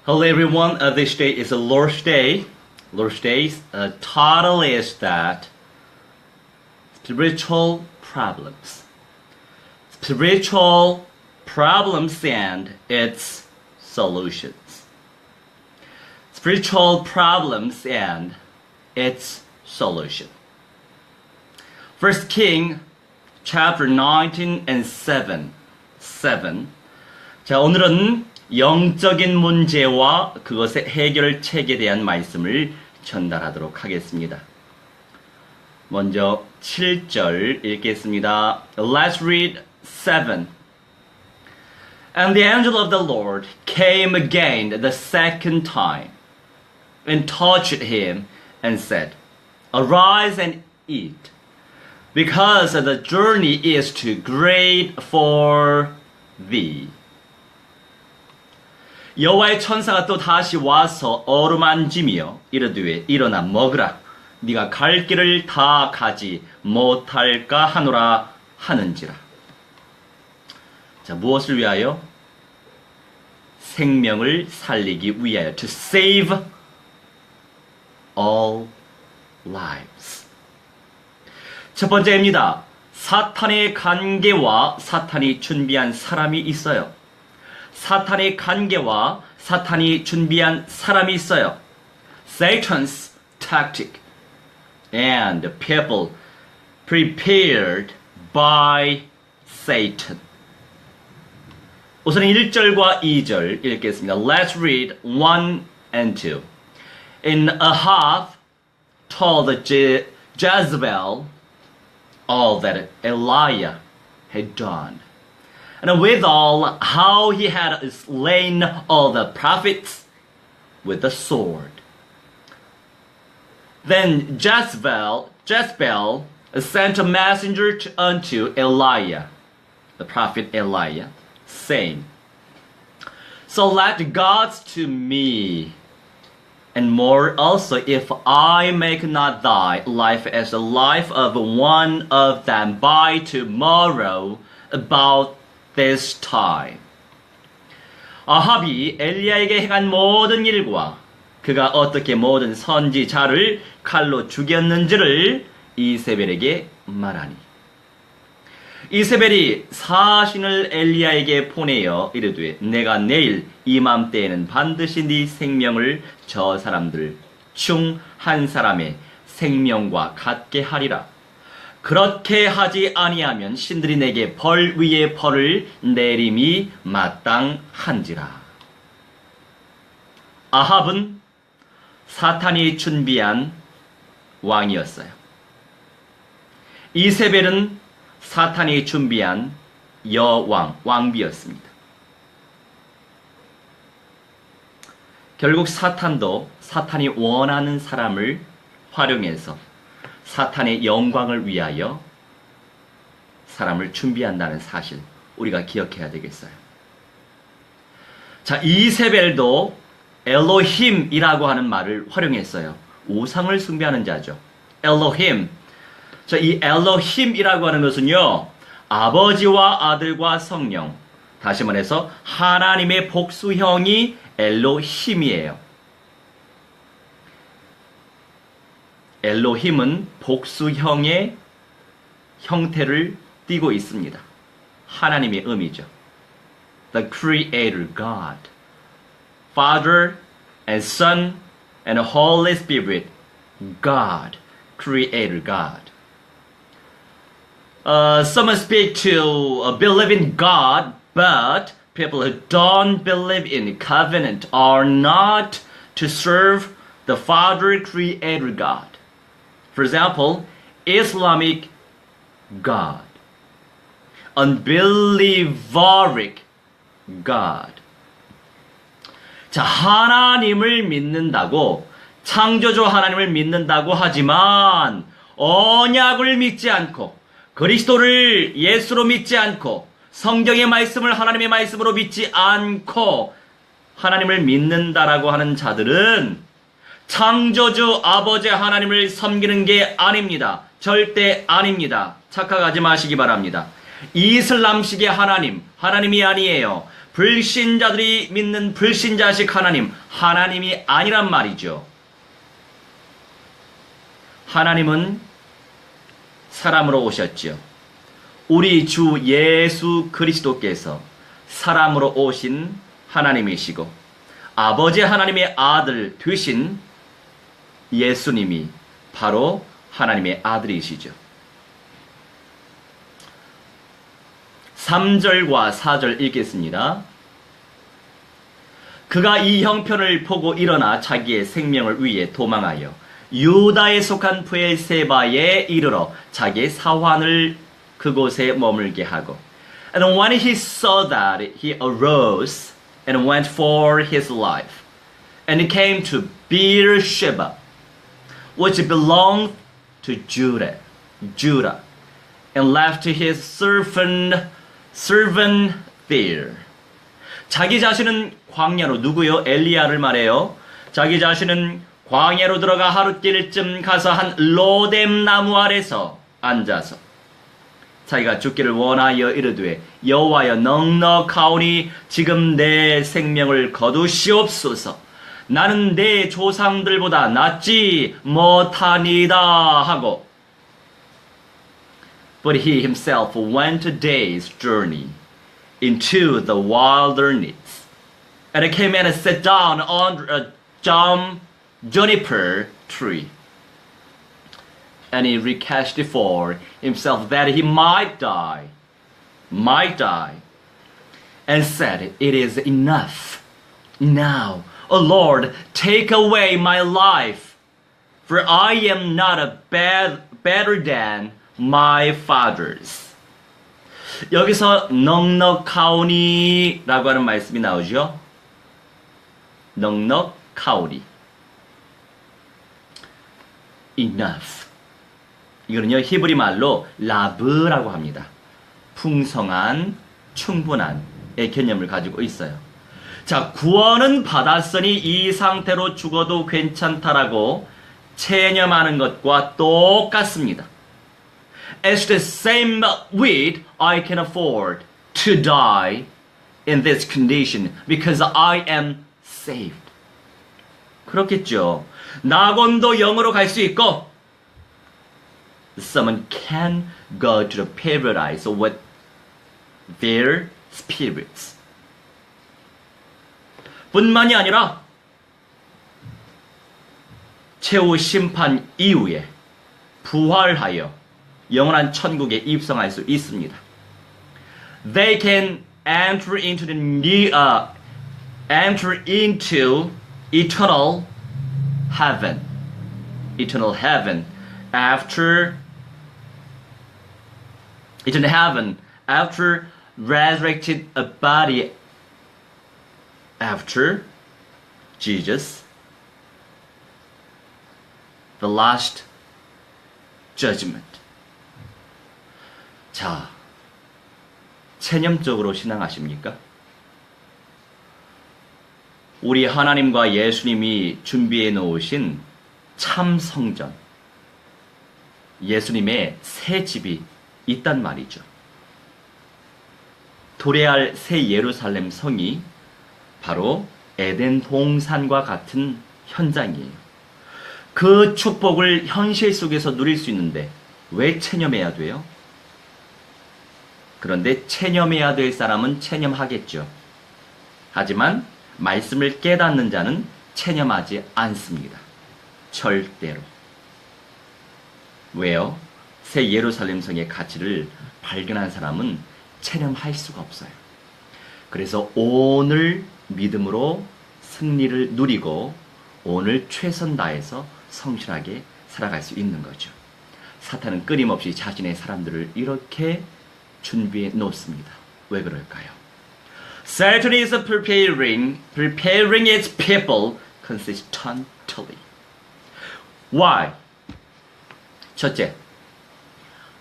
Hello everyone, this day is a Lord's Day. Lord's Day's title is that spiritual problems. Spiritual problems and its solutions. Spiritual problems and its solution. 1 King chapter 19 and 7. 자, 오늘은 영적인 문제와 그것의 해결책에 대한 말씀을 전달하도록 하겠습니다. 먼저 7절 읽겠습니다. Let's read 7. And the angel of the Lord came again the second time and touched him and said, Arise and eat, because the journey is too great for thee. 여호와의 천사가 또 다시 와서 어루만지며 이르되 일어나 먹으라. 네가 갈 길을 다 가지 못할까 하노라 하는지라. 자, 무엇을 위하여? 생명을 살리기 위하여. To save all lives. 첫 번째입니다. 사탄의 관계와 사탄이 준비한 사람이 있어요. 사탄의 관계와 사탄이 준비한 사람이 있어요. Satan's tactic and people prepared by Satan. 우선 1절과 2절 읽겠습니다. Let's read 1 and 2. And Ahab told Jezebel all that Elijah had done, and withal how he had slain all the prophets with the sword. Then Jezebel sent a messenger unto Elijah, the prophet Elijah, saying, Select the gods to me, and more also, if I make not thy life as the life of one of them by tomorrow about this time. 아합이 엘리야에게 행한 모든 일과 그가 어떻게 모든 선지자를 칼로 죽였는지를 이세벨에게 말하니. 이세벨이 사신을 엘리야에게 보내어 이르되 내가 내일 이맘때에는 반드시 네 생명을 저 사람들 중 한 사람의 생명과 같게 하리라. 그렇게 하지 아니하면 신들이 내게 벌 위에 벌을 내림이 마땅한지라. 아합은 사탄이 준비한 왕이었어요. 이세벨은 사탄이 준비한 왕비였습니다. 결국 사탄도 사탄이 원하는 사람을 활용해서 사탄의 영광을 위하여 사람을 준비한다는 사실, 우리가 기억해야 되겠어요. 자, 이세벨도 엘로힘이라고 하는 말을 활용했어요. 우상을 숭배하는 자죠. 엘로힘. 자, 이 엘로힘이라고 하는 것은요, 아버지와 아들과 성령, 다시 말해서 하나님의 복수형이 엘로힘이에요. 엘로힘은 복수형의 형태를 띠고 있습니다. 하나님의 의미죠. The Creator God, Father and Son and Holy Spirit, God, Creator God. Some speak to believe in God, but people who don't believe in covenant are not to serve the Father, Creator God. For example, Islamic God, unbelieveric God. 자, 하나님을 믿는다고, 창조주 하나님을 믿는다고 하지만 언약을 믿지 않고 그리스도를 예수로 믿지 않고 성경의 말씀을 하나님의 말씀으로 믿지 않고 하나님을 믿는다라고 하는 자들은 창조주 아버지 하나님을 섬기는 게 아닙니다. 절대 아닙니다. 착각하지 마시기 바랍니다. 이슬람식의 하나님이 아니에요. 불신자들이 믿는 불신자식 하나님이 아니란 말이죠. 하나님은 사람으로 오셨죠. 우리 주 예수 그리스도께서 사람으로 오신 하나님이시고 아버지 하나님의 아들 되신 예수님이 바로 하나님의 아들이시죠. 3절과 4절 읽겠습니다. 그가 이 형편을 보고 일어나 자기의 생명을 위해 도망하여 유다에 속한 브엘세바에 이르러 자기의 사환을 그곳에 머물게 하고 And when he saw that, he arose and went for his life and came to Beersheba, which belonged to Judah, and left his servant there. 자기 자신은 광야로 누구요? 엘리야를 말해요. 자기 자신은 광야로 들어가 하룻길쯤 가서 한 로뎀 나무 아래서 앉아서 자기가 죽기를 원하여 이르되 여호와여 넉넉하오니 지금 내 생명을 거두시옵소서. 나는 내 조상들보다 낫지 못하니다 하고 But he himself went a day's journey into the wilderness, and came and sat down under a juniper tree. And he requested for himself that he might die, and said, It is enough. Now, O Lord, take away my life, for I am not better than my fathers. 여기서 넉넉하오니 라고 하는 말씀이 나오죠. 넉넉하오니. Enough. 이거는요 히브리 말로 라브라고 합니다. 풍성한, 충분한의 개념을 가지고 있어요. 자, 구원은 받았으니 이 상태로 죽어도 괜찮다라고 체념하는 것과 똑같습니다. As the same with I can afford to die in this condition because I am saved. 그렇겠죠. 낙원도 영으로 갈 수 있고 someone can go to the paradise with their spirits. 뿐만이 아니라 최후 심판 이후에 부활하여 영원한 천국에 입성할 수 있습니다. They can enter into eternal heaven after resurrected a body after Jesus, the last judgment. 자, 체념적으로 신앙하십니까? 우리 하나님과 예수님이 준비해 놓으신 참 성전, 예수님의 새 집이 있단 말이죠. 도래할 새 예루살렘 성이 바로 에덴 동산과 같은 현장이에요. 그 축복을 현실 속에서 누릴 수 있는데 왜 체념해야 돼요? 그런데 체념해야 될 사람은 체념하겠죠. 하지만 말씀을 깨닫는 자는 체념하지 않습니다. 절대로. 왜요? 새 예루살렘 성의 가치를 발견한 사람은 체념할 수가 없어요. 그래서 오늘 믿음으로 승리를 누리고 오늘 최선 다해서 성실하게 살아갈 수 있는 거죠. 사탄은 끊임없이 자신의 사람들을 이렇게 준비해 놓습니다. 왜 그럴까요? Satan is preparing its people consistently. Why? 첫째,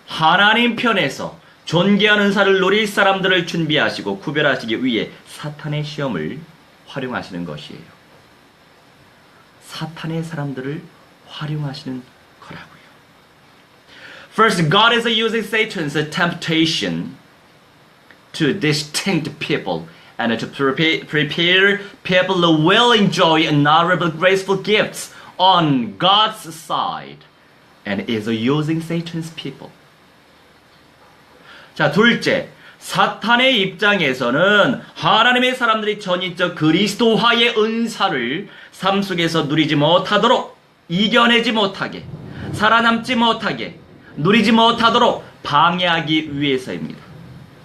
하나님 편에서 존귀한 은사를 누릴 사람들을 준비하시고 구별하시기 위해 사탄의 시험을 활용하시는 것이에요. 사탄의 사람들을 활용하시는 거라고요. First, God is using Satan's temptation to distinct people and to prepare people who will enjoy honorable, graceful gifts on God's side, and is using Satan's people. 자, 둘째, 사탄의 입장에서는 하나님의 사람들이 전인적 그리스도화의 은사를 삶 속에서 누리지 못하도록, 이겨내지 못하게, 살아남지 못하게, 누리지 못하도록 방해하기 위해서입니다.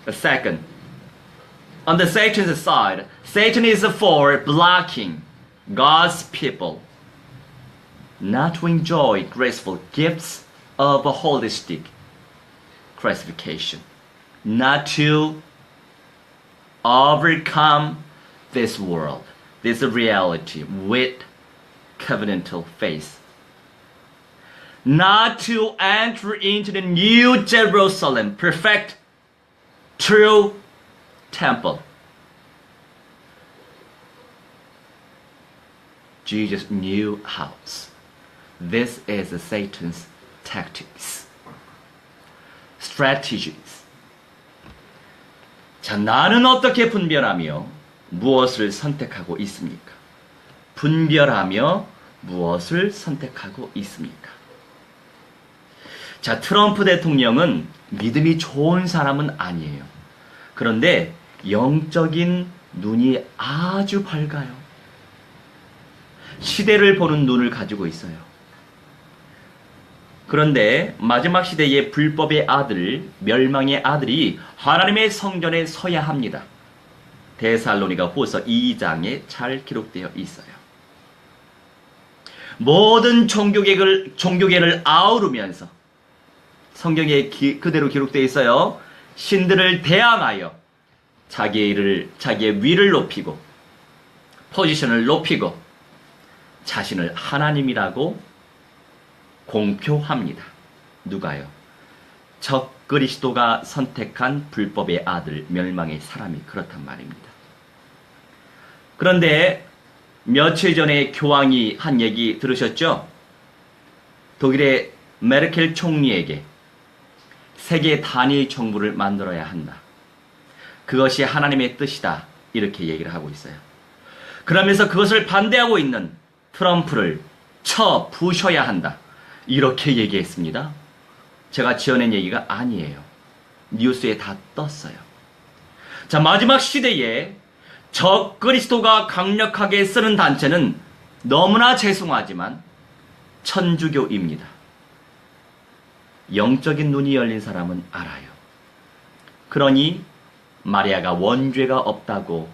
Second, on the Satan's side, Satan is for blocking God's people not to enjoy graceful gifts of a holistic classification, not to overcome this world, this reality with covenantal faith, not to enter into the new Jerusalem, perfect, true temple. Jesus' new house. This is Satan's tactics, strategies. 자, 나는 어떻게 분별하며 무엇을 선택하고 있습니까? 분별하며 무엇을 선택하고 있습니까? 자, 트럼프 대통령은 믿음이 좋은 사람은 아니에요. 그런데 영적인 눈이 아주 밝아요. 시대를 보는 눈을 가지고 있어요. 그런데 마지막 시대의 불법의 아들, 멸망의 아들이 하나님의 성전에 서야 합니다. 데살로니가 후서 2장에 잘 기록되어 있어요. 모든 종교계를 아우르면서 성경에 그대로 기록되어 있어요. 신들을 대항하여 자기의 위를 높이고 포지션을 높이고 자신을 하나님이라고 공표합니다. 누가요? 적그리스도가 선택한 불법의 아들, 멸망의 사람이 그렇단 말입니다. 그런데 며칠 전에 교황이 한 얘기 들으셨죠? 독일의 메르켈 총리에게 세계 단일 정부를 만들어야 한다. 그것이 하나님의 뜻이다. 이렇게 얘기를 하고 있어요. 그러면서 그것을 반대하고 있는 트럼프를 쳐 부셔야 한다. 이렇게 얘기했습니다. 제가 지어낸 얘기가 아니에요. 뉴스에 다 떴어요. 자, 마지막 시대에 적그리스도가 강력하게 쓰는 단체는 너무나 죄송하지만 천주교입니다. 영적인 눈이 열린 사람은 알아요. 그러니 마리아가 원죄가 없다고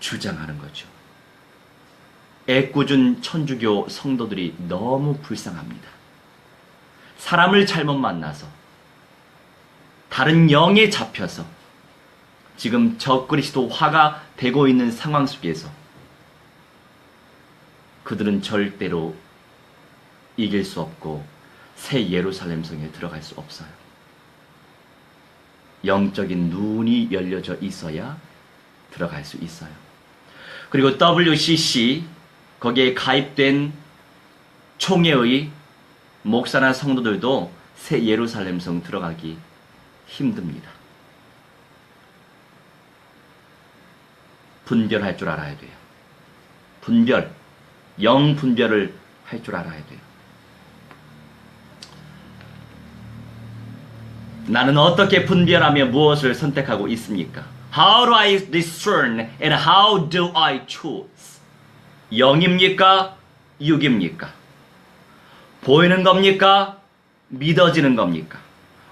주장하는 거죠. 애꿎은 천주교 성도들이 너무 불쌍합니다. 사람을 잘못 만나서 다른 영에 잡혀서 지금 적그리스도화가 되고 있는 상황 속에서 그들은 절대로 이길 수 없고 새 예루살렘 성에 들어갈 수 없어요. 영적인 눈이 열려져 있어야 들어갈 수 있어요. 그리고 WCC 거기에 가입된 총회의 목사나 성도들도 새 예루살렘 성 들어가기 힘듭니다. 분별할 줄 알아야 돼요. 분별, 영 분별을 할 줄 알아야 돼요. 나는 어떻게 분별하며 무엇을 선택하고 있습니까? How do I discern and how do I choose? 영입니까? 육입니까? 보이는 겁니까? 믿어지는 겁니까?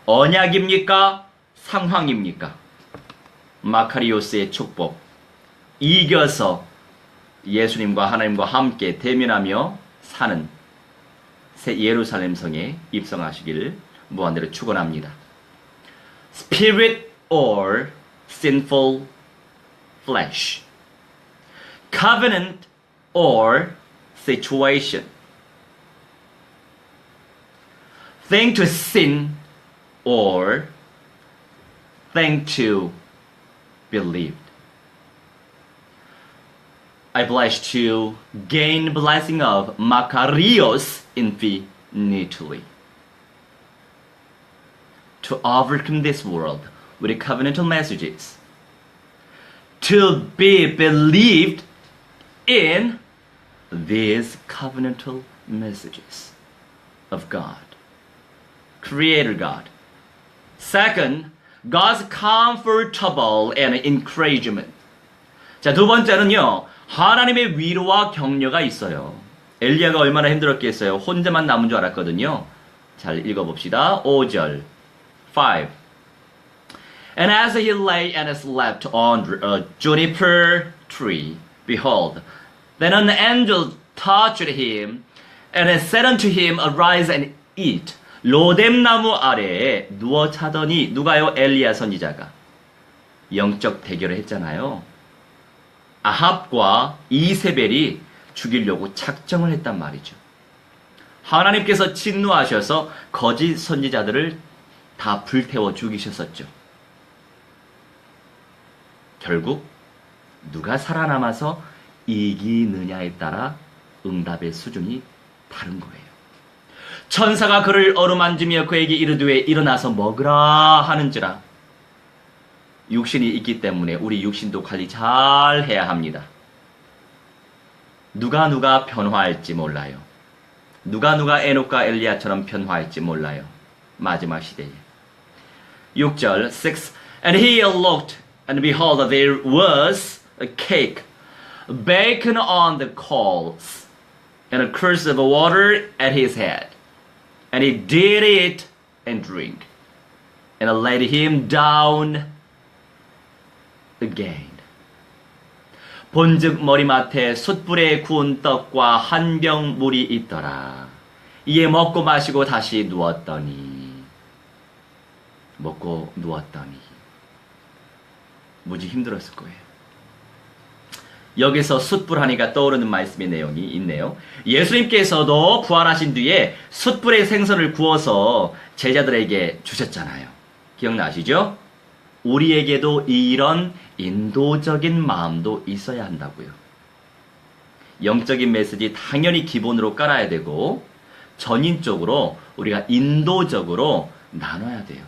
언약입니까? 상황입니까? 마카리오스의 축복, 이겨서 예수님과 하나님과 함께 대면하며 사는 새 예루살렘 성에 입성하시기를 무한대로 축원합니다. Spirit or sinful flesh, covenant or situation, thing to sin or thing to believe. I bless to gain blessing of Makarios infinitely. To overcome this world with covenantal messages, to be believed in these covenantal messages of God, Creator God. Second, God's comfortable and encouragement. 자, 두 번째는요, 하나님의 위로와 격려가 있어요. 엘리야가 얼마나 힘들었겠어요. 혼자만 남은 줄 알았거든요. 잘 읽어봅시다. 5절. 5. And as he lay and slept on a juniper tree, behold, then an angel touched him, and said unto him, Arise and eat. 로뎀나무 아래에 누워 자더니, 누가요? 엘리야 선지자가 영적 대결을 했잖아요. 아합과 이세벨이 죽이려고 작정을 했단 말이죠. 하나님께서 진노하셔서 거짓 선지자들을 다 불태워 죽이셨었죠. 결국 누가 살아남아서 이기느냐에 따라 응답의 수준이 다른 거예요. 천사가 그를 어루만지며 그에게 이르되 일어나서 먹으라 하는지라. 육신이 있기 때문에 우리 육신도 관리 잘 해야 합니다. 누가 변화할지 몰라요. 누가 에녹과 엘리야처럼 변화할지 몰라요. 마지막 시대에. 6절 6. And he looked, and behold, there was a cake baked on the coals, and a cruse of water at his head. And he did eat and drink, and laid him down again. 본즉 머리맡에 숯불에 구운 떡과 한 병 물이 있더라. 이에 먹고 마시고 다시 누웠더니 무지 힘들었을 거예요. 여기서 숯불 하니까 떠오르는 말씀의 내용이 있네요. 예수님께서도 부활하신 뒤에 숯불에 생선을 구워서 제자들에게 주셨잖아요. 기억나시죠? 우리에게도 이런 인도적인 마음도 있어야 한다고요. 영적인 메시지 당연히 기본으로 깔아야 되고 전인적으로 우리가 인도적으로 나눠야 돼요.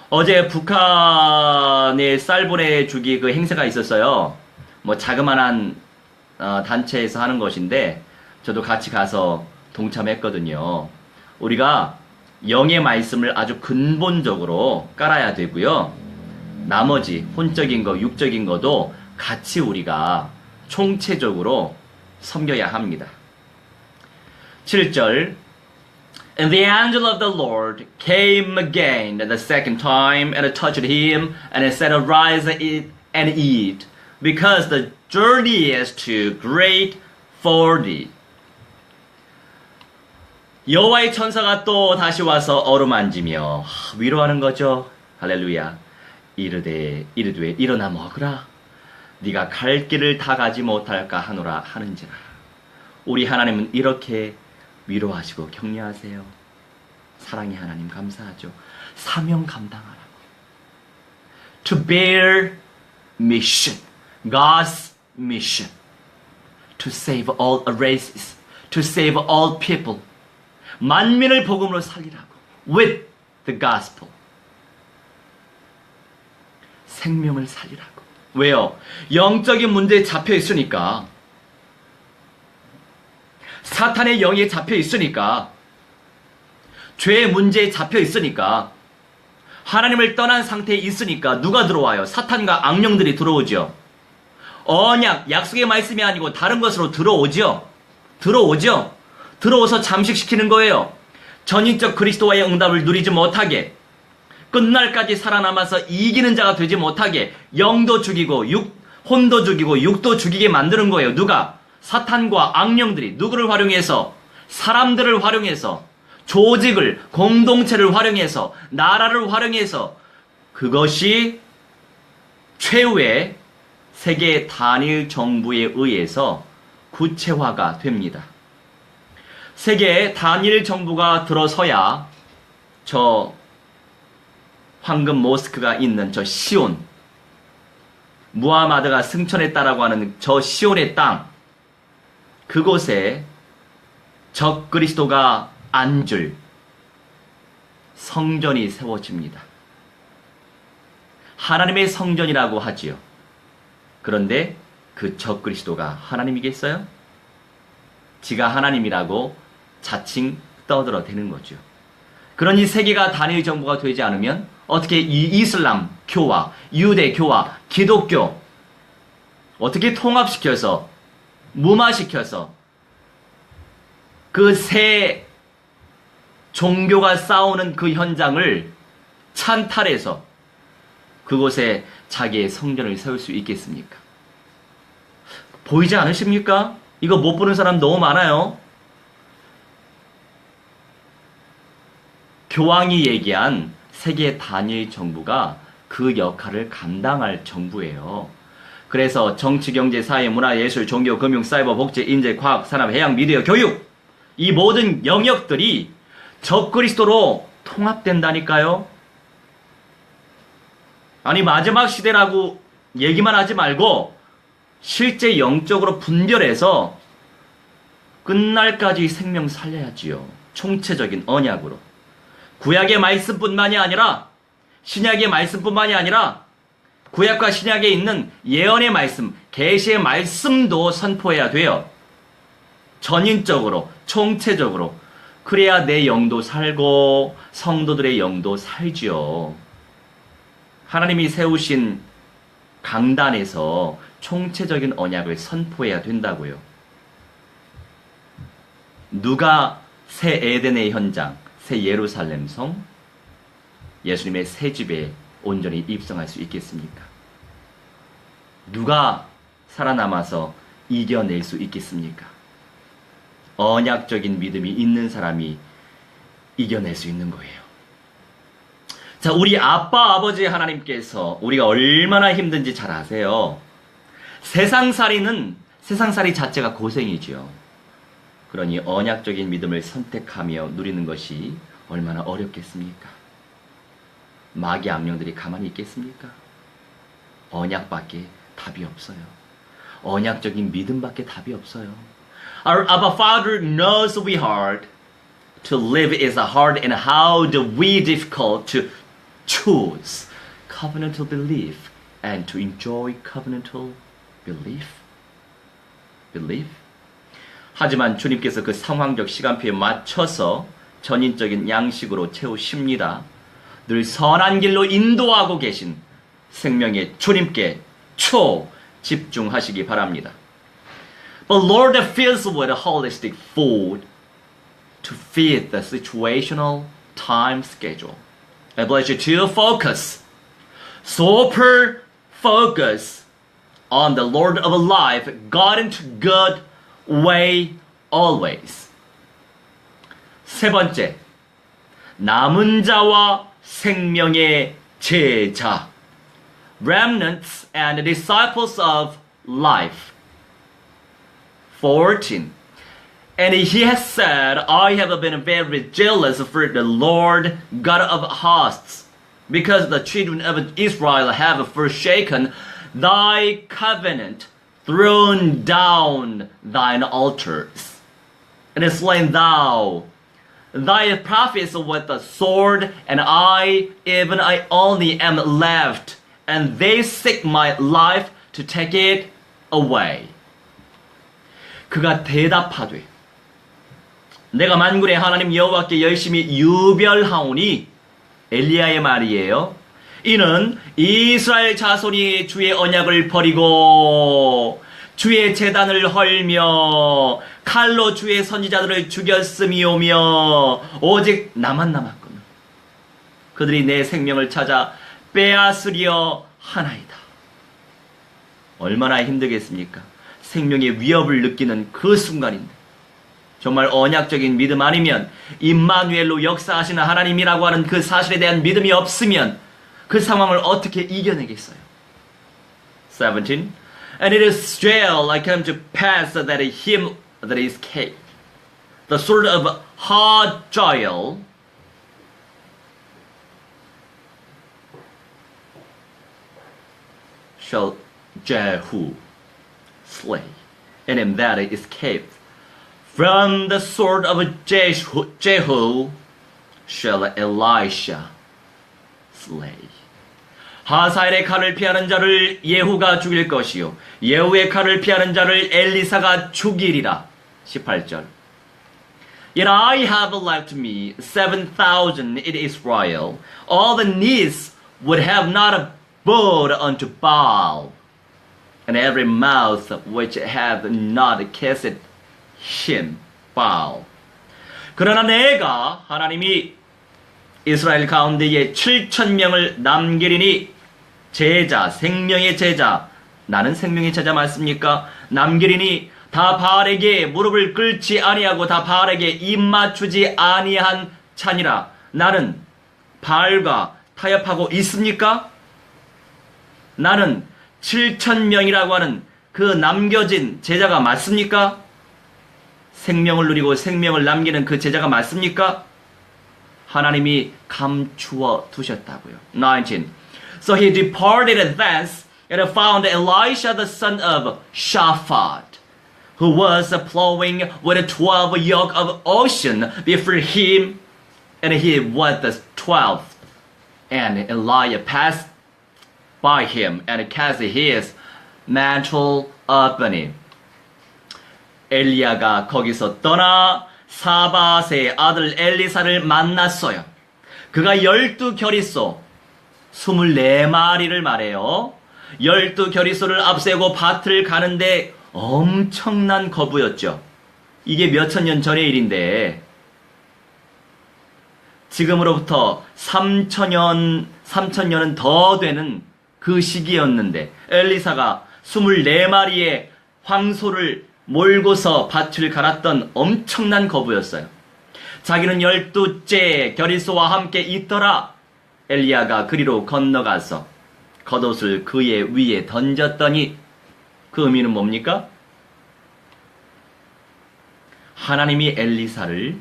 어제 북한의 쌀 보내주기 그 행사가 있었어요. 뭐 자그마한 단체에서 하는 것인데 저도 같이 가서 동참했거든요. 우리가 영의 말씀을 아주 근본적으로 깔아야 되고요. 나머지 혼적인 거, 육적인 거도 같이 우리가 총체적으로 섬겨야 합니다. 7절 And the angel of the Lord came again the second time and touched him and said, Arise and eat, because the journey is too great for thee. 여호와의 천사가 또 다시 와서 어루만지며 위로하는 거죠. 할렐루야. 이르되 일어나 먹으라. 네가 갈 길을 다 가지 못할까 하노라 하는지라. 우리 하나님은 이렇게 위로하시고 격려하세요. 사랑의 하나님 감사하죠. 사명 감당하라고. To bear mission. God's mission. To save all races. To save all people. 만민을 복음으로 살리라고. With the gospel. 생명을 살리라고. 왜요? 영적인 문제에 잡혀 있으니까. 사탄의 영에 잡혀 있으니까. 죄의 문제에 잡혀 있으니까. 하나님을 떠난 상태에 있으니까 누가 들어와요? 사탄과 악령들이 들어오죠. 언약, 약속의 말씀이 아니고 다른 것으로 들어오죠. 들어오서 잠식시키는 거예요. 전인적 그리스도와의 응답을 누리지 못하게. 끝날까지 살아남아서 이기는 자가 되지 못하게 영도 죽이고 혼도 죽이고 육도 죽이게 만드는 거예요. 누가? 사탄과 악령들이 누구를 활용해서? 사람들을 활용해서 조직을, 공동체를 활용해서 나라를 활용해서 그것이 최후의 세계 단일 정부에 의해서 구체화가 됩니다. 세계 단일 정부가 들어서야 저 황금 모스크가 있는 저 시온, 무하마드가 승천했다라고 하는 저 시온의 땅, 그곳에 적 그리스도가 앉을 성전이 세워집니다. 하나님의 성전이라고 하지요. 그런데 그 적그리스도가 하나님이겠어요? 지가 하나님이라고 자칭 떠들어대는 거죠. 그러니 세계가 단일 정부가 되지 않으면 어떻게 이 이슬람 교와 유대교와 기독교 어떻게 통합시켜서 무마시켜서 그 세 종교가 싸우는 그 현장을 찬탈해서 그곳에 자기의 성전을 세울 수 있겠습니까? 보이지 않으십니까? 이거 못 보는 사람 너무 많아요. 교황이 얘기한 세계 단일 정부가 그 역할을 감당할 정부예요. 그래서 정치, 경제, 사회, 문화, 예술, 종교, 금융, 사이버, 복지, 인재, 과학, 산업, 해양, 미디어, 교육 이 모든 영역들이 적그리스도로 통합된다니까요. 아니 마지막 시대라고 얘기만 하지 말고 실제 영적으로 분별해서 끝날까지 생명 살려야지요. 총체적인 언약으로. 구약의 말씀뿐만이 아니라 신약의 말씀뿐만이 아니라 구약과 신약에 있는 예언의 말씀, 계시의 말씀도 선포해야 돼요. 전인적으로, 총체적으로. 그래야 내 영도 살고 성도들의 영도 살지요. 하나님이 세우신 강단에서 총체적인 언약을 선포해야 된다고요. 누가 새 에덴의 현장, 새 예루살렘 성, 예수님의 새 집에 온전히 입성할 수 있겠습니까? 누가 살아남아서 이겨낼 수 있겠습니까? 언약적인 믿음이 있는 사람이 이겨낼 수 있는 거예요. 자, 우리 아빠, 아버지 하나님께서 우리가 얼마나 힘든지 잘 아세요. 세상살이 자체가 고생이지요. 그러니 언약적인 믿음을 선택하며 누리는 것이 얼마나 어렵겠습니까? 마귀 악령들이 가만히 있겠습니까? 언약밖에 답이 없어요. 언약적인 믿음밖에 답이 없어요. Our Abba Father knows we hard. To live is hard and how do we difficult to choose covenantal belief and to enjoy covenantal belief. 하지만 주님께서 그 상황적 시간표에 맞춰서 전인적인 양식으로 채우십니다. 늘 선한 길로 인도하고 계신 생명의 주님께 집중하시기 바랍니다. But Lord fills with a holistic food to fit the situational time schedule. I bless you to focus, super focus on the Lord of life, God into good way always. 세 번째, 남은 자와 생명의 제자, remnants and disciples of life. 14. And he has said, I have been very jealous for the Lord God of hosts, because the children of Israel have forsaken thy covenant, thrown down thine altars, and slain thou thy prophets with the sword, and I, even I only am left, and they seek my life to take it away. 그가 대답하되 내가 만군의 하나님 여호와께 열심히 유별하오니 엘리야의 말이에요. 이는 이스라엘 자손이 주의 언약을 버리고 주의 제단을 헐며 칼로 주의 선지자들을 죽였음이오며 오직 나만 남았구나. 그들이 내 생명을 찾아 빼앗으려 하나이다. 얼마나 힘들겠습니까? 생명의 위협을 느끼는 그 순간인데 정말 언약적인 믿음 아니면 임마누엘로 역사하시는 하나님이라고 하는 그 사실에 대한 믿음이 없으면 그 상황을 어떻게 이겨내겠어요? 17. And it is still I come to pass that him that escaped the sword of Hazael shall Jehu slay, and him that escaped from the sword of Jehu shall Elisha slay. 하사엘의 칼을 피하는 자를 예후가 죽일 것이요 예후의 칼을 피하는 자를 엘리사가 죽이리라. 18절. Yet I have left me 7,000 in Israel. All the knees would have not bowed unto Baal, and every mouth which hath not kissed him, Baal. 그러나 내가 하나님이 이스라엘 가운데에 7,000명을 남기리니 제자, 생명의 제자, 나는 생명의 제자 맞습니까? 남기리니 다 바알에게 무릎을 꿇지 아니하고 다 바알에게 입 맞추지 아니한 자니라. 나는 바알과 타협하고 있습니까? 나는 7,000명이라고 하는 그 남겨진 제자가 맞습니까? 생명을 누리고 생명을 남기는 그 제자가 맞습니까? 하나님이 감추어 두셨다고요. 19. So he departed thence and found Elisha the son of Shaphat, who was plowing with 12 yoke of oxen before him, and he was the 12th. And Elijah passed by him and cast his mantle upon him. 엘리야가 거기서 떠나 사밧의 아들 엘리사를 만났어요. 그가 12겨리소 24마리를 말해요. 12겨리소를 앞세고 밭을 가는데 엄청난 거부였죠. 이게 몇천 년 전의 일인데 지금으로부터 3,000년은 더 되는 그 시기였는데 엘리사가 24마리의 황소를 몰고서 밭을 갈았던 엄청난 거부였어요. 자기는 12째 겨리소와 함께 있더라. 엘리야가 그리로 건너가서 겉옷을 그의 위에 던졌더니 그 의미는 뭡니까? 하나님이 엘리사를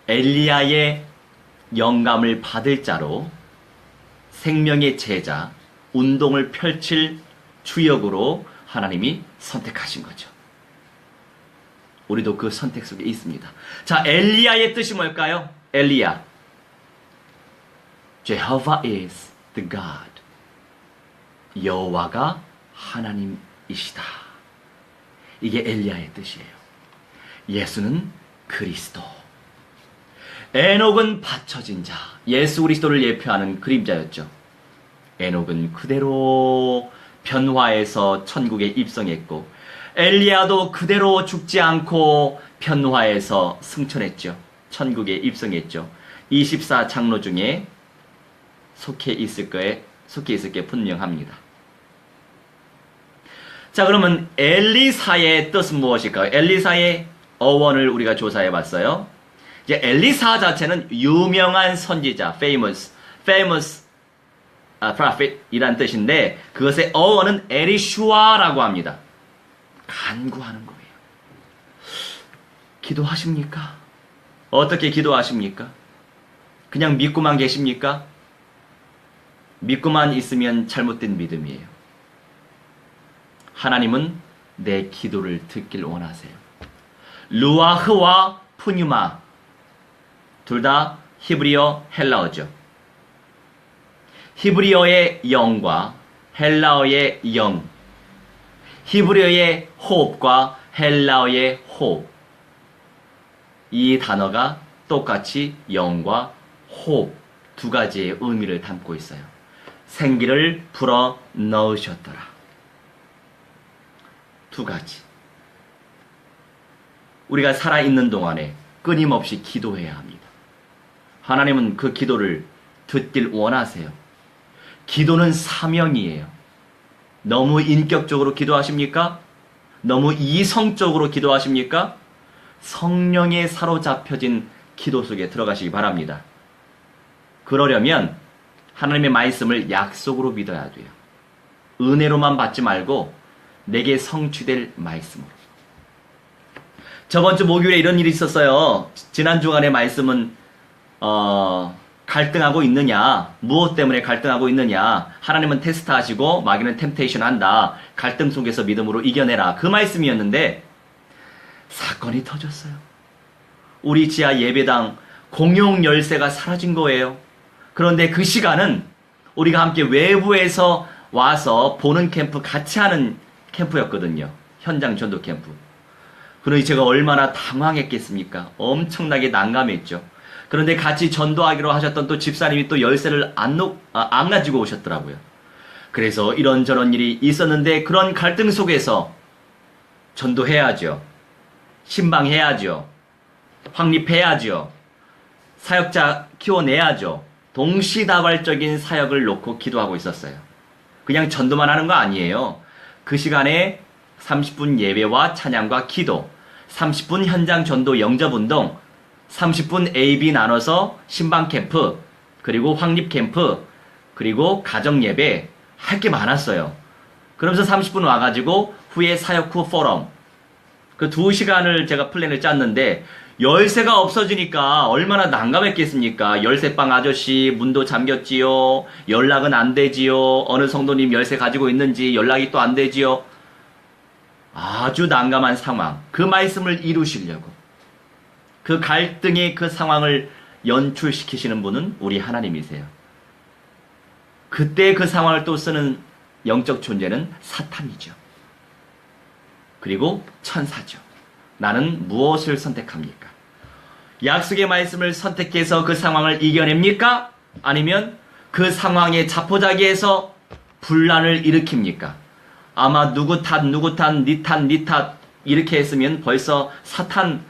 엘리야의 영감을 받을 자로 생명의 제자, 운동을 펼칠 주역으로 하나님이 선택하신 거죠. 우리도 그 선택 속에 있습니다. 자, 엘리야의 뜻이 뭘까요? 엘리야. Jehovah is the God. 여호와가 하나님이시다. 이게 엘리야의 뜻이에요. 예수는 그리스도. 에녹은 받쳐진 자. 예수 그리스도를 예표하는 그림자였죠. 에녹은 그대로 변화해서 천국에 입성했고 엘리야도 그대로 죽지 않고 변화해서 승천했죠. 천국에 입성했죠. 24 장로 중에 속해 있을 게 분명합니다. 자, 그러면 엘리사의 뜻은 무엇일까요? 엘리사의 어원을 우리가 조사해 봤어요. 이제 엘리사 자체는 유명한 선지자, famous prophet 이란 뜻인데 그것의 어원은 에리슈아라고 합니다. 간구하는 거예요. 기도하십니까? 어떻게 기도하십니까? 그냥 믿고만 계십니까? 믿고만 있으면 잘못된 믿음이에요. 하나님은 내 기도를 듣길 원하세요. 루아흐와 푸뉴마 둘 다 히브리어 헬라어죠. 히브리어의 영과 헬라어의 영, 히브리어의 호흡과 헬라어의 호흡, 이 단어가 똑같이 영과 호흡 두 가지의 의미를 담고 있어요. 생기를 불어 넣으셨더라. 두 가지. 우리가 살아있는 동안에 끊임없이 기도해야 합니다. 하나님은 그 기도를 듣길 원하세요. 기도는 사명이에요. 너무 인격적으로 기도하십니까? 너무 이성적으로 기도하십니까? 성령에 사로잡혀진 기도 속에 들어가시기 바랍니다. 그러려면 하나님의 말씀을 약속으로 믿어야 돼요. 은혜로만 받지 말고 내게 성취될 말씀으로. 저번 주 목요일에 이런 일이 있었어요. 지난 주간의 말씀은 갈등하고 있느냐, 무엇 때문에 갈등하고 있느냐, 하나님은 테스트하시고 마귀는 템테이션 한다, 갈등 속에서 믿음으로 이겨내라, 그 말씀이었는데 사건이 터졌어요. 우리 지하 예배당 공용 열쇠가 사라진 거예요. 그런데 그 시간은 우리가 함께 외부에서 와서 보는 캠프, 같이 하는 캠프였거든요. 현장 전도 캠프. 그러니 제가 얼마나 당황했겠습니까? 엄청나게 난감했죠. 그런데 같이 전도하기로 하셨던 또 집사님이 또 열쇠를 안 가지고 오셨더라고요. 그래서 이런저런 일이 있었는데 그런 갈등 속에서 전도해야죠. 신방해야죠. 확립해야죠. 사역자 키워내야죠. 동시다발적인 사역을 놓고 기도하고 있었어요. 그냥 전도만 하는 거 아니에요. 그 시간에 30분 예배와 찬양과 기도, 30분 현장 전도 영접운동, 30분 A, B 나눠서 신방 캠프, 그리고 확립 캠프, 그리고 가정 예배 할 게 많았어요. 그러면서 30분 와가지고 후에 사역 후 포럼, 그 2시간을 제가 플랜을 짰는데 열쇠가 없어지니까 얼마나 난감했겠습니까? 열쇠방 아저씨 문도 잠겼지요. 연락은 안 되지요. 어느 성도님 열쇠 가지고 있는지 연락이 또 안 되지요. 아주 난감한 상황. 그 말씀을 이루시려고 그 갈등의 그 상황을 연출시키시는 분은 우리 하나님이세요. 그때 그 상황을 또 쓰는 영적 존재는 사탄이죠. 그리고 천사죠. 나는 무엇을 선택합니까? 약속의 말씀을 선택해서 그 상황을 이겨냅니까? 아니면 그 상황의 자포자기에서 분란을 일으킵니까? 아마 누구 탓, 니 탓 이렇게 했으면 벌써 사탄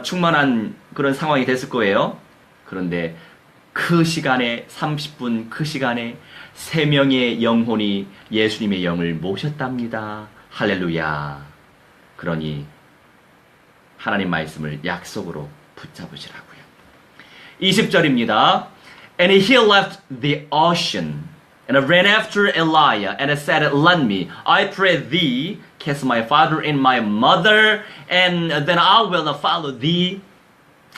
충만한 그런 상황이 됐을 거예요. 그런데 그 시간에 30분 그 시간에 3명의 영혼이 예수님의 영을 모셨답니다. 할렐루야. 그러니 하나님 말씀을 약속으로 붙잡으시라고요. 20절입니다. And he left the ocean and ran after Elijah and said, Let me, I pray thee, kiss my father and my mother, and then I will follow thee.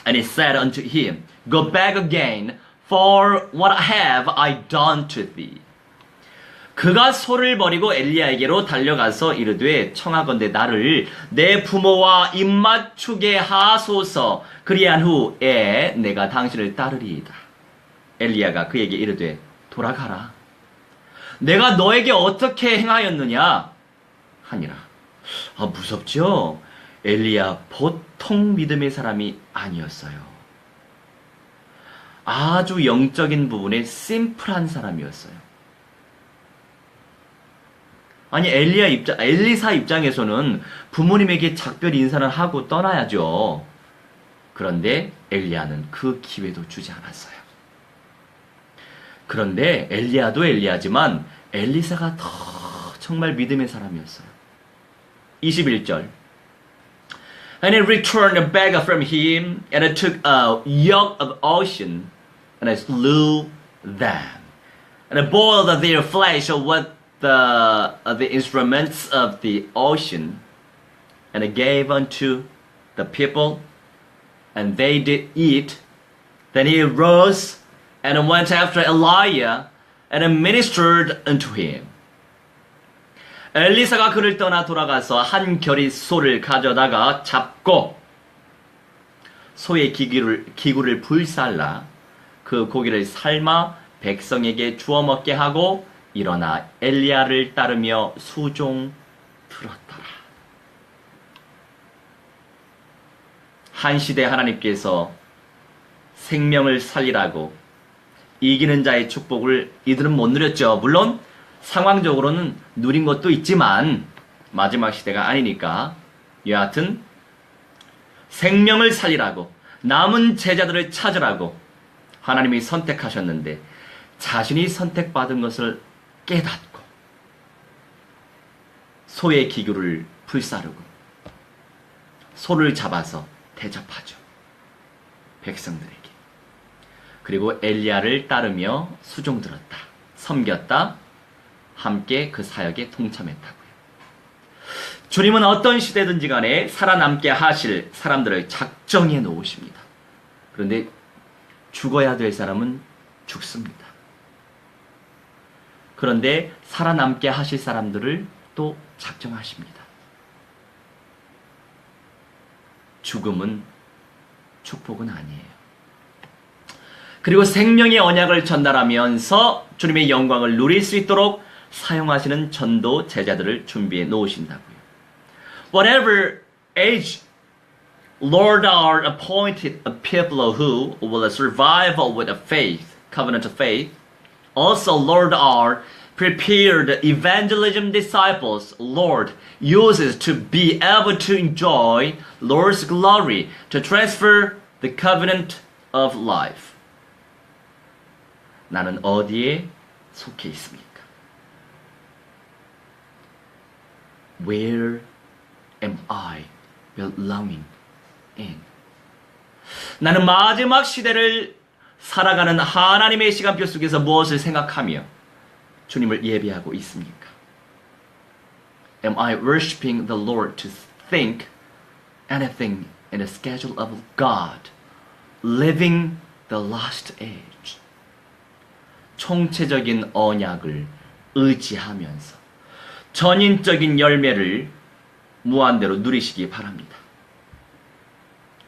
And he said unto him, Go back again, for what have I done to thee? 그가 소를 버리고 엘리야에게로 달려가서 이르되 청하건대 나를 내 부모와 입맞추게 하소서. 그리한 후에 내가 당신을 따르리이다. 엘리야가 그에게 이르되 돌아가라. 내가 너에게 어떻게 행하였느냐 하니라. 무섭죠? 엘리야 보통 믿음의 사람이 아니었어요. 아주 영적인 부분에 심플한 사람이었어요. 아니 엘리사 입장에서는 부모님에게 작별 인사를 하고 떠나야죠. 그런데 엘리야는 그 기회도 주지 않았어요. 그런데 엘리야도 엘리야지만 엘리사가 더 정말 믿음의 사람이었어요. 21절 And he returned back from him and took a yoke of oxen and slew them and boiled their flesh with the instruments of the ocean, and gave unto the people, and they did eat. Then he rose and went after Elijah, and ministered unto him. 엘리사가 그를 떠나 돌아가서 한 겨리 소를 가져다가 잡고 소의 기구를 불살라 그 고기를 삶아 백성에게 주워 먹게 하고 일어나 엘리야를 따르며 수종 들었더라. 한 시대 하나님께서 생명을 살리라고 이기는 자의 축복을 이들은 못 누렸죠. 물론 상황적으로는 누린 것도 있지만 마지막 시대가 아니니까 여하튼 생명을 살리라고 남은 제자들을 찾으라고 하나님이 선택하셨는데 자신이 선택받은 것을 깨닫고 소의 기구를 불사르고 소를 잡아서 대접하죠. 백성들에게. 그리고 엘리야를 따르며 수종 들었다. 섬겼다. 함께 그 사역에 동참했다고요. 주님은 어떤 시대든지 간에 살아남게 하실 사람들을 작정해 놓으십니다. 그런데 죽어야 될 사람은 죽습니다. 그런데 살아남게 하실 사람들을 또 작정하십니다. 죽음은 축복은 아니에요. 그리고 생명의 언약을 전달하면서 주님의 영광을 누릴 수 있도록 사용하시는 전도 제자들을 준비해 놓으신다고요. Whatever age Lord our appointed a people who will survive with a faith, covenant of faith. Also Lord our prepared evangelism disciples, Lord uses to be able to enjoy Lord's glory, to transfer the covenant of life. 나는 어디에 속해 있습니까? Where am I belonging in? 나는 마지막 시대를 살아가는 하나님의 시간표 속에서 무엇을 생각하며 주님을 예배하고 있습니까? Am I worshiping the Lord to think anything in the schedule of God, living the last age? 총체적인 언약을 의지하면서 전인적인 열매를 무한대로 누리시기 바랍니다.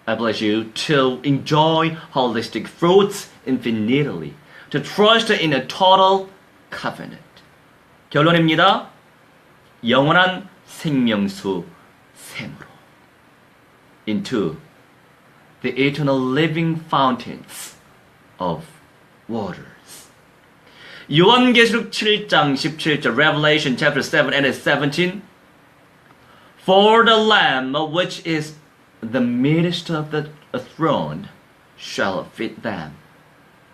I bless you to enjoy holistic fruits infinitely, to trust in a total covenant. 결론입니다. 영원한 생명수 샘으로. Into the eternal living fountains of waters. 요한계시록 7장 17절, Revelation chapter 7 and 17. For the Lamb which is the midst of the throne shall feed them,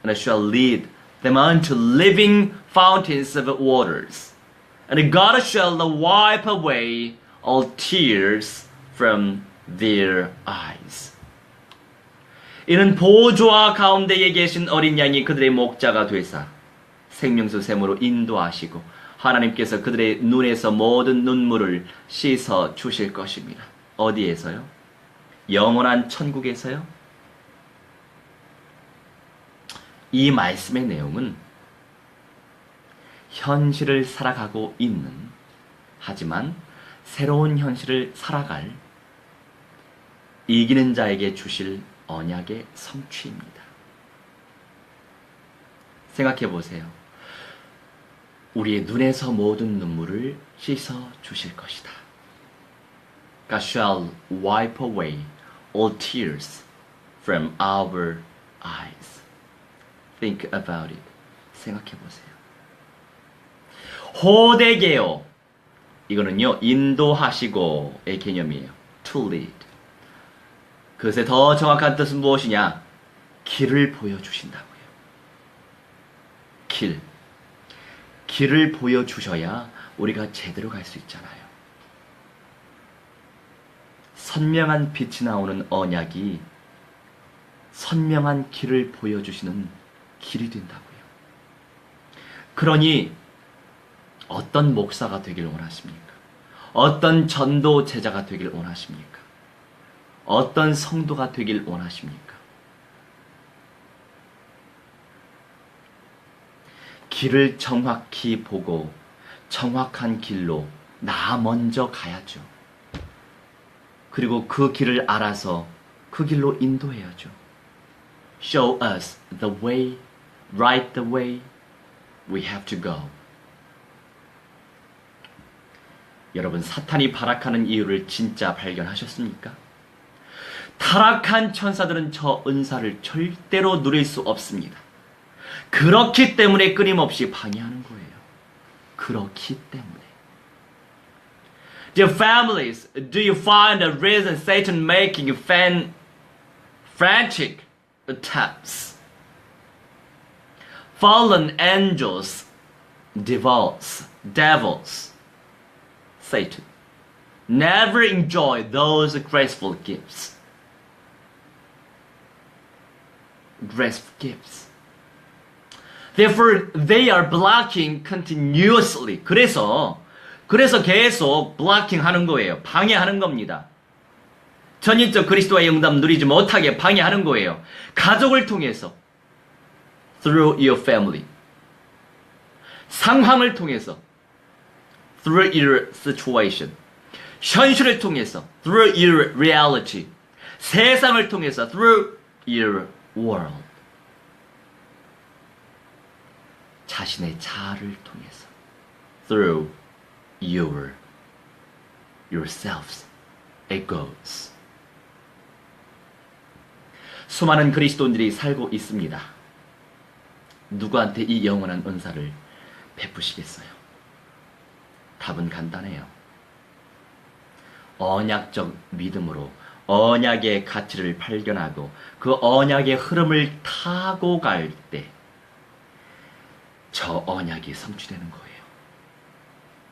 and shall lead them unto living fountains of waters. And God shall wipe away all tears from their eyes. 이는 보좌 가운데에 계신 어린 양이 그들의 목자가 되사 생명수 샘으로 인도하시고 하나님께서 그들의 눈에서 모든 눈물을 씻어 주실 것입니다. 어디에서요? 영원한 천국에서요? 이 말씀의 내용은 현실을 살아가고 있는, 하지만 새로운 현실을 살아갈 이기는 자에게 주실 언약의 성취입니다. 생각해 보세요. 우리의 눈에서 모든 눈물을 씻어 주실 것이다. God shall wipe away all tears from our eyes. Think about it. 생각해 보세요. 호되게요. 이거는요, 인도하시고의 개념이에요. To lead. 그것의 더 정확한 뜻은 무엇이냐? 길을 보여주신다고요. 길을 보여주셔야 우리가 제대로 갈 수 있잖아요. 선명한 빛이 나오는 언약이 선명한 길을 보여주시는 길이 된다고요. 그러니 어떤 목사가 되길 원하십니까? 어떤 전도 제자가 되길 원하십니까? 어떤 성도가 되길 원하십니까? 길을 정확히 보고 정확한 길로 나 먼저 가야죠. 그리고 그 길을 알아서 그 길로 인도해야죠. Show us the way, right the way we have to go. 여러분, 사탄이 발악하는 이유를 진짜 발견하셨습니까? 타락한 천사들은 저 은사를 절대로 누릴 수 없습니다. 그렇기 때문에 끊임없이 방해하는 거예요. 그렇기 때문에. Dear families, do you find a reason Satan making frantic attempts? Fallen angels, devils, Satan, never enjoy those graceful gifts. Graceful gifts. Therefore, they are blocking continuously. 그래서 계속 blocking 하는 거예요. 방해하는 겁니다. 전인적 그리스도와의 응답 누리지 못하게 방해하는 거예요. 가족을 통해서, through your family. 상황을 통해서, through your situation. 현실을 통해서, through your reality. 세상을 통해서, through your world. 자신의 자아를 통해서 through yourselves, egos. 수많은 그리스도인들이 살고 있습니다. 누구한테 이 영원한 은사를 베푸시겠어요? 답은 간단해요. 언약적 믿음으로 언약의 가치를 발견하고 그 언약의 흐름을 타고 갈 때 저 언약이 성취되는 거예요.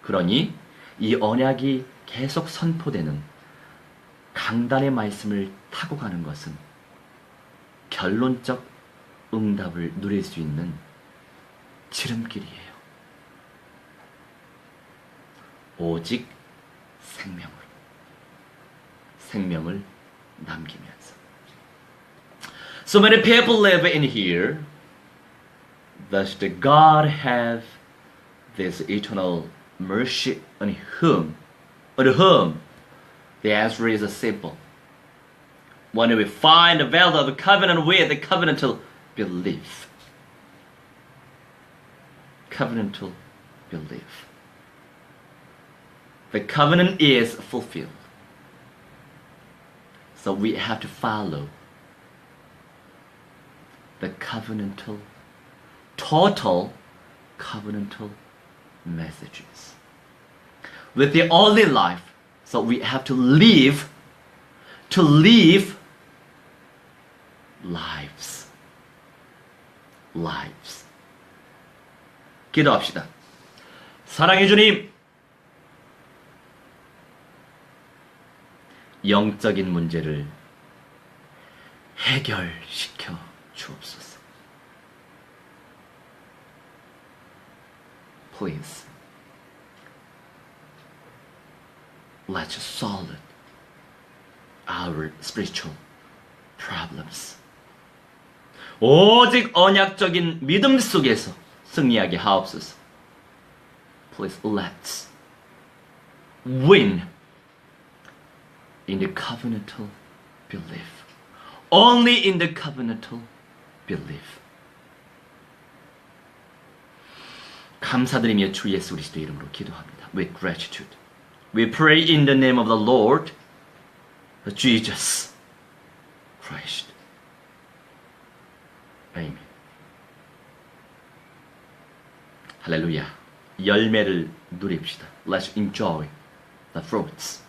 그러니 이 언약이 계속 선포되는 강단의 말씀을 타고 가는 것은 결론적 응답을 누릴 수 있는 지름길이에요. 오직 생명을 남기면서. So many people live in here. Does the God have this eternal mercy on whom? The answer is simple. When we find the value of the covenant with the covenantal belief. Covenantal belief. The covenant is fulfilled. So we have to follow the covenantal, total covenantal messages. With the only life, so we have to live lives. 기도합시다. 사랑의 주님, 영적인 문제를 해결시켜 주옵소서. Please, let's solve our spiritual problems. 오직 언약적인 믿음 속에서 승리하게 하옵소서. Please, let's win in the covenantal belief. Only in the covenantal belief. 감사드리며 주 예수 그리스도 이름으로 기도합니다. With gratitude. We pray in the name of the Lord Jesus Christ. Amen. 할렐루야. 열매를 누립시다. Let's enjoy the fruits.